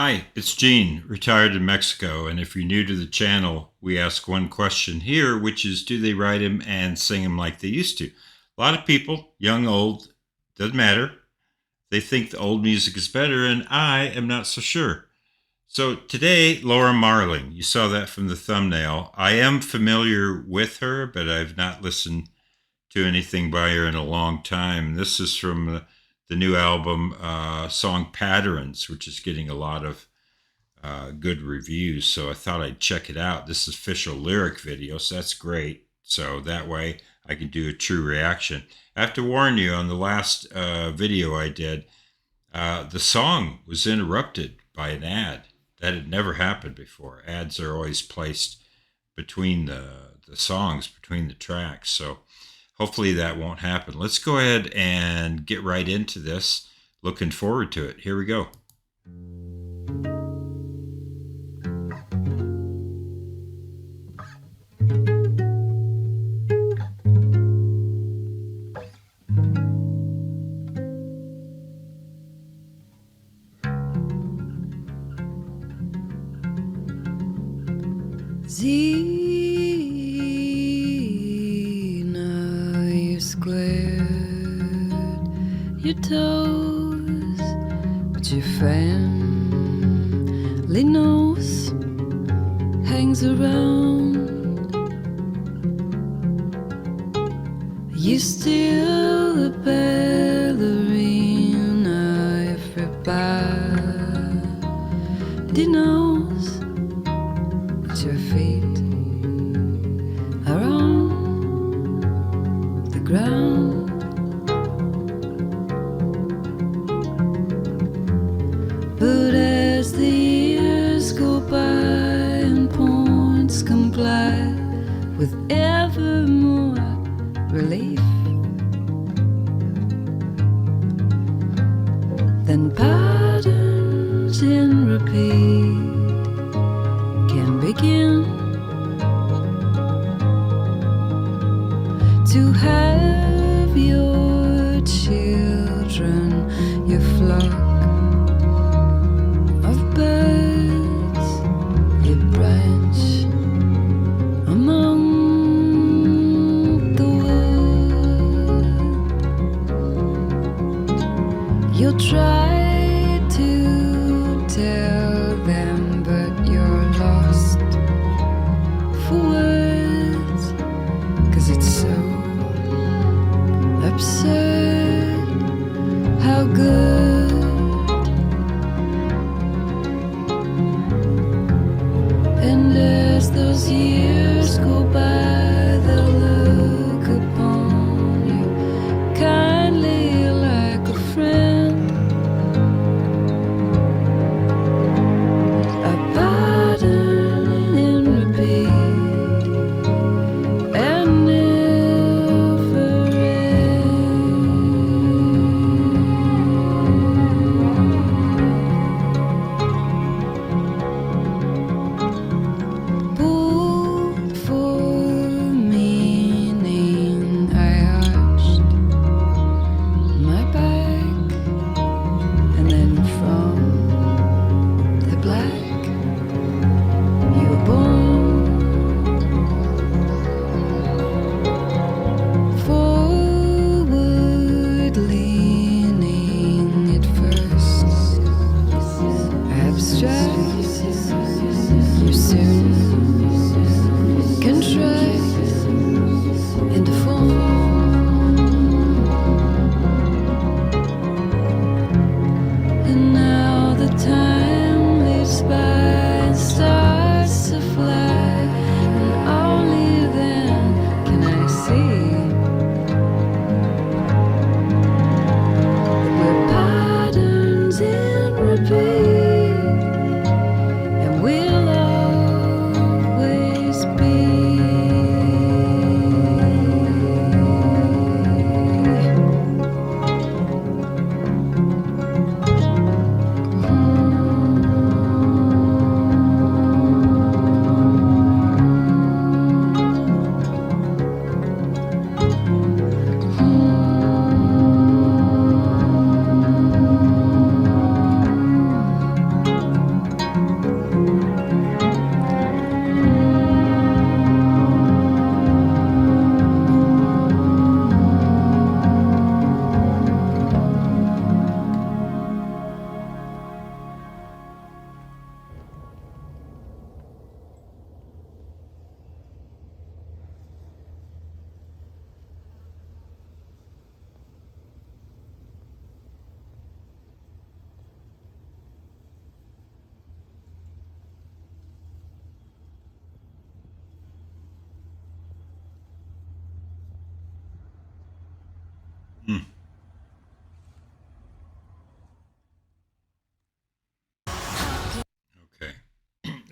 Hi, it's Gene, retired in Mexico, and if you're new to the channel, we ask one question here, which is, do they write them and sing them like they used to? A lot of people, young, old, doesn't matter. They think the old music is better, and I am not so sure. So today, Laura Marling, you saw that from the thumbnail. I am familiar with her, but I've not listened to anything by her in a long time. This is from the new album, Song Patterns, which is getting a lot of good reviews. So I thought I'd check it out. This is official lyric video, so that's great. So that way I can do a true reaction. I have to warn you, on the last video I did, the song was interrupted by an ad. That had never happened before. Ads are always placed between the songs, between the tracks. So hopefully that won't happen. Let's go ahead and get right into this. Looking forward to it. Here we go. Now you squared your toes, but your family nose hangs around. You still a ballerina, everybody knows that your feet are on the ground. But as the years go by and points comply with ever more relief, then patterns in repeat can begin to have your children, your flock of birds, your branch among the wood. You'll try to tell them, but you're lost for words, 'cause it's so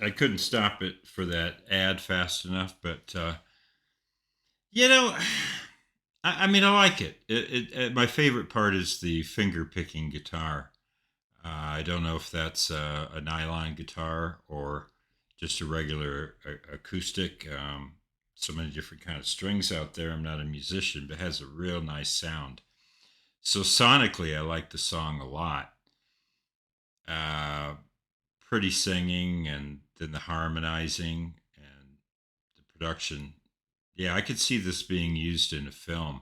I couldn't stop it for that ad fast enough, but you know, I mean, I like it. My favorite part is the finger picking guitar. I don't know if that's a nylon guitar or just a regular acoustic. So many different kind of strings out there. I'm not a musician, but it has a real nice sound. So sonically, I like the song a lot. Uh, Pretty singing, and then the harmonizing and the production. Yeah, I could see this being used in a film.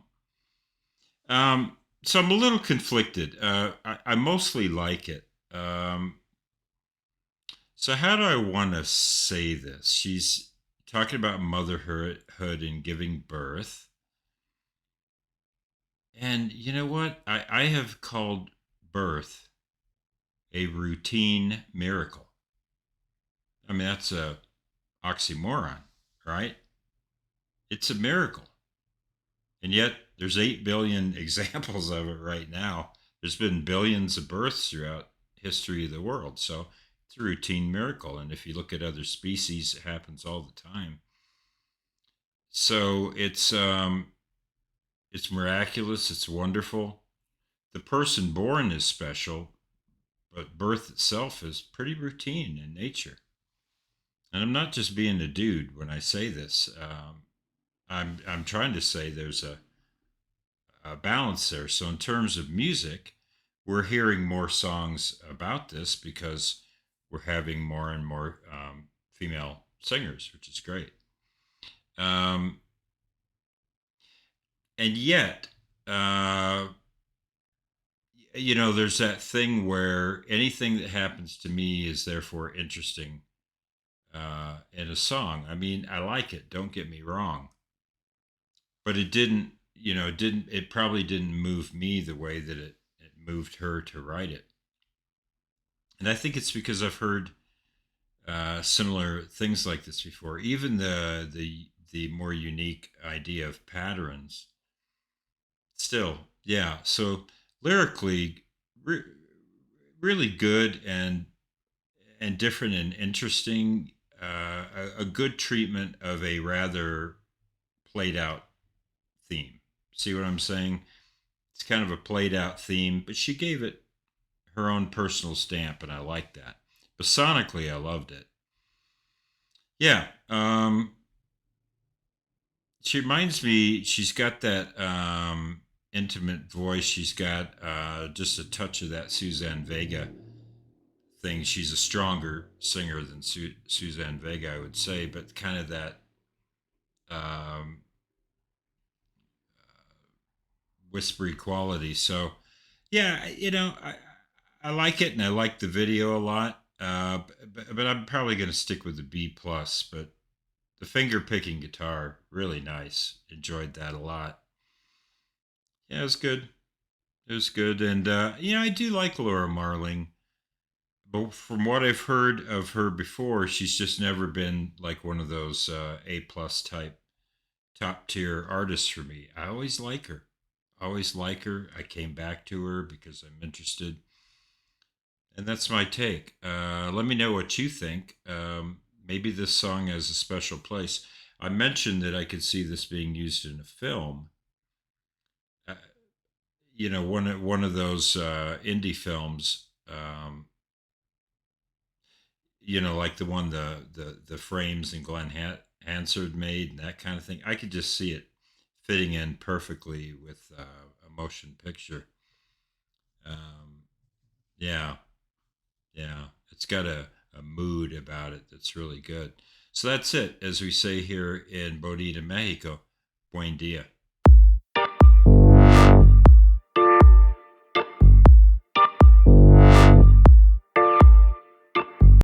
So I'm a little conflicted. I mostly like it. So how do I want to say this? She's talking about motherhood and giving birth. And you know what? I have called birth a routine miracle. I mean, that's a oxymoron, right? It's a miracle. And yet there's 8 billion examples of it right now. There's been billions of births throughout history of the world. So it's a routine miracle. And if you look at other species, it happens all the time. So it's miraculous, it's wonderful. The person born is special, but birth itself is pretty routine in nature. And I'm not just being a dude when I say this. I'm trying to say there's a balance there. So in terms of music, we're hearing more songs about this because we're having more and more female singers, which is great. Um, and yet, uh, there's that thing where anything that happens to me is therefore interesting in a song. I mean, I like it. Don't get me wrong, but it didn't. It didn't. It probably didn't move me the way that it moved her to write it. And I think it's because I've heard similar things like this before. Even the more unique idea of patterns. Still, yeah. So lyrically, re- really good and different and interesting. A good treatment of a rather played out theme. See what I'm saying? It's kind of a played out theme, but she gave it her own personal stamp, and I like that. But sonically, I loved it. Yeah, she reminds me. She's got that intimate voice. She's got just a touch of that Suzanne Vega thing. She's a stronger singer than Suzanne Vega, I would say, but kind of that um, whispery quality. So, yeah, I like it, and I like the video a lot. But I'm probably going to stick with the B plus. But the finger picking guitar, really nice. Enjoyed that a lot. Yeah, it was good. It was good, and I do like Laura Marling. But from what I've heard of her before, she's just never been like one of those A plus type top tier artists for me. I always like her. Always like her. I came back to her because I'm interested. And that's my take. Let me know what you think. Maybe this song has a special place. I mentioned that I could see this being used in a film. Uh, one of those indie films. Like the one the frames and Hansard made and that kind of thing. I could just see it fitting in perfectly with a motion picture. Um, yeah, yeah, it's got a mood about it that's really good. So that's it, as we say here in Bonita, Mexico. Buen dia.